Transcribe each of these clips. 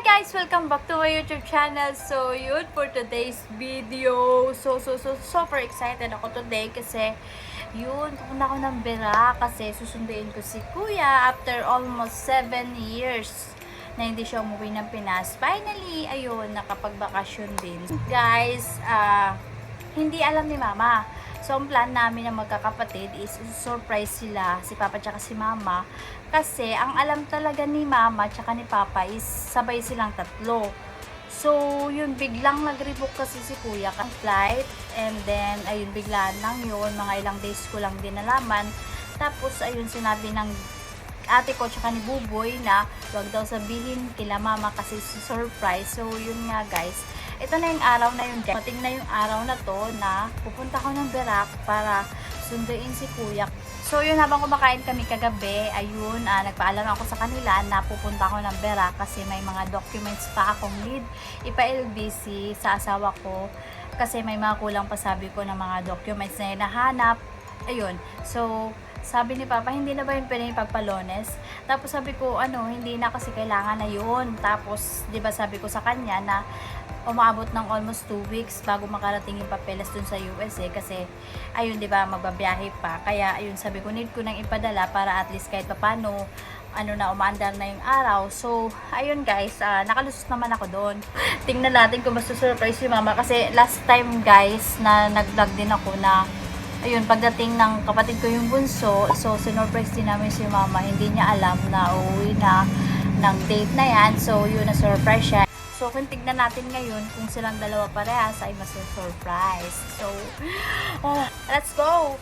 guys! Welcome back to my YouTube channel. So, yun for today's video. Super excited ako today kasi yun, pupunta ako ng Bera kasi susunduin ko si Kuya after almost 7 years na hindi siya umuwi ng Pinas. Finally, ayun, nakapagbakasyon din. Guys, hindi alam ni Mama. So, ang plan namin ng magkakapatid is surprise sila, si Papa tsaka si Mama. Kasi, ang alam talaga ni Mama tsaka ni Papa is sabay silang tatlo. So, yun, biglang nag-rebook kasi si Kuya ang flight. And then, ayun, bigla lang yun. Mga ilang days ko lang din nalaman. Tapos, ayun, sinabi ng ate ko tsaka ni Buboy na wag daw sabihin kila Mama kasi surprise. So, yun nga guys. Ito na yung araw na yun guys. Mating na yung araw na to na pupunta ko ng Berac para sunduin si Kuya. So, yun, habang kumakain kami kagabi, ayun, nagpaalam ako sa kanila na pupunta ko ng Berac kasi may mga documents pa akong need ipa-LBC sa asawa ko kasi may mga kulang pa sabi ko ng mga documents na hinahanap. Ayun. So, sabi ni Papa, hindi na ba yun pwede ipagpalones? Tapos sabi ko, hindi na kasi kailangan na yun. Tapos, di ba sabi ko sa kanya na umaabot ng almost 2 weeks bago makarating yung papeles dun sa USA kasi, ayun, di ba, magbabiyahe pa. Kaya, ayun, sabi ko, need ko nang ipadala para at least kahit paano, umaandar na yung araw. So, ayun guys, nakalusot naman ako doon. Tingnan natin kung basta surprise si Mama kasi last time guys, na nag-vlog din ako na ayun, pagdating ng kapatid ko yung bunso, so sinurprise din namin si Mama. Hindi niya alam na uuwi na ng date na yan. So, yun, na-surprise siya. So, kung tignan natin ngayon kung silang dalawa parehas ay masu-surprise. So, let's go!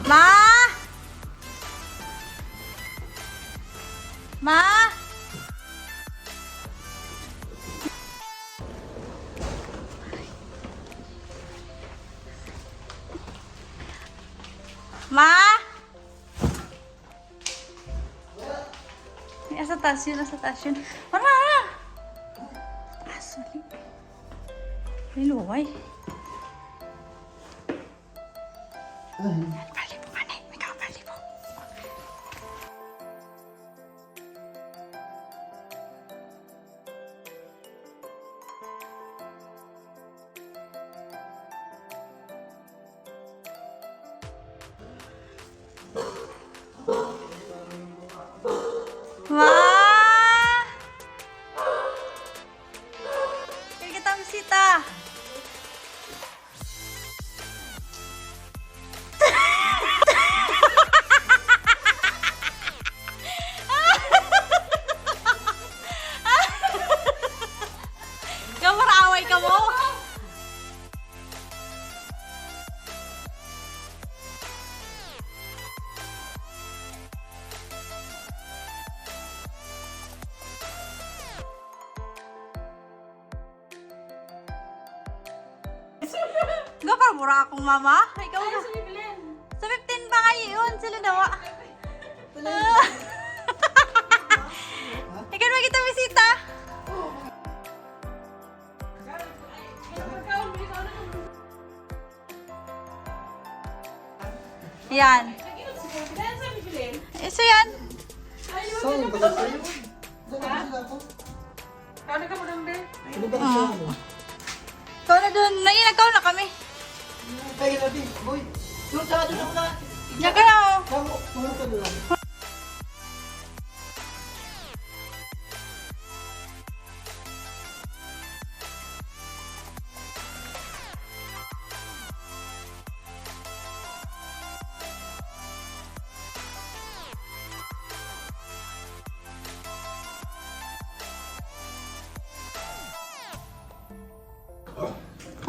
Ma! Ma! Ay, nasa taas yun. Wala! Sorry. May luway. Bali mo ka na. Ikaw, bali mo. Ma! Kaya kita bisita. Kamar-away ka mo? Gapar mura akong mama. Ikaw na. Sa 15 ba kayo yun? Sila dawa. Ikaw na kita bisita. Yan. Isa yan. Ikaw na dun. Nainagaw na kami. Diyan ka na oh.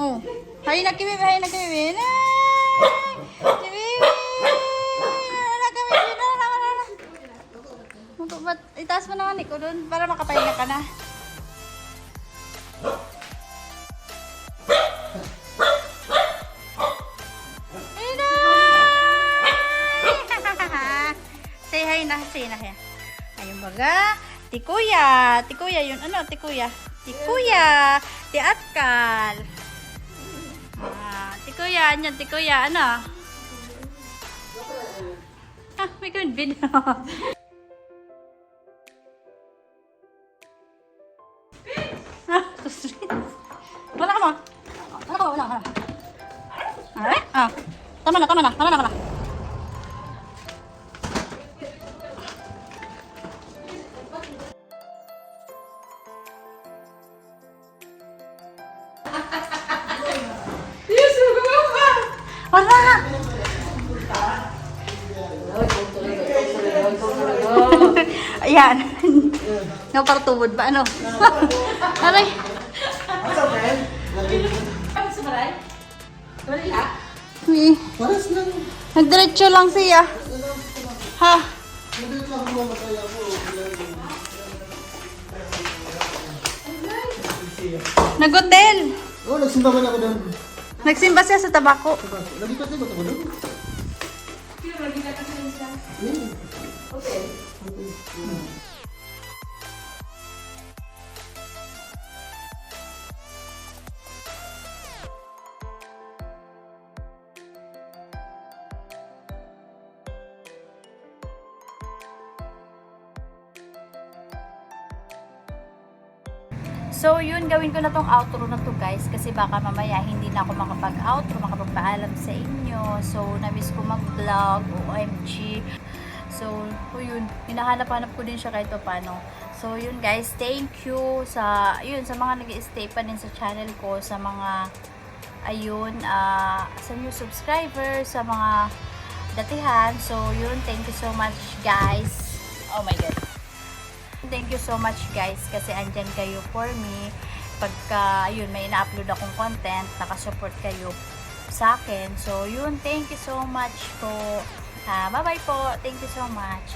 Oh, hay na kimi. Si Bibi! Wala kami, wala. Itaas mo naman ikaw doon para makapahinga ka na. Say hi na, say na. Ayun baga. Tikuya. Tikuya yun. Ano? Tikuya. Tikuya. Tiatkal. Tikuya. Anyan, tikuya. Ano? May gawin video. Wala ka mo. Wala ka. Alright? Tama na. Wala! Ayan. Napartubod ba? Ano? Aray. Nagdiretso lang siya. Ha? Nag-hotel. Oh, nagsimba man ako doon. Nagsimba siya sa tabako. Nalipat-lipat ako doon. Okay. So, yun, gawin ko na tong outro na to guys kasi baka mamaya hindi na ako makapag-outro, makapagpaalam sa inyo. So, na-miss ko mag-vlog, OMG. So, yun, hinahanap-hanap ko din siya kahit paano. So, yun guys, thank you sa, yun, sa mga nag-i-stay pa din sa channel ko, sa mga, ayun, sa new subscribers, sa mga datihan. So, yun, thank you so much guys. Oh my God. Thank you so much guys kasi andyan kayo for me pagka yun may ina-upload akong content, nakasupport kayo sa akin. So yun, thank you so much po. Bye bye po. Thank you so much.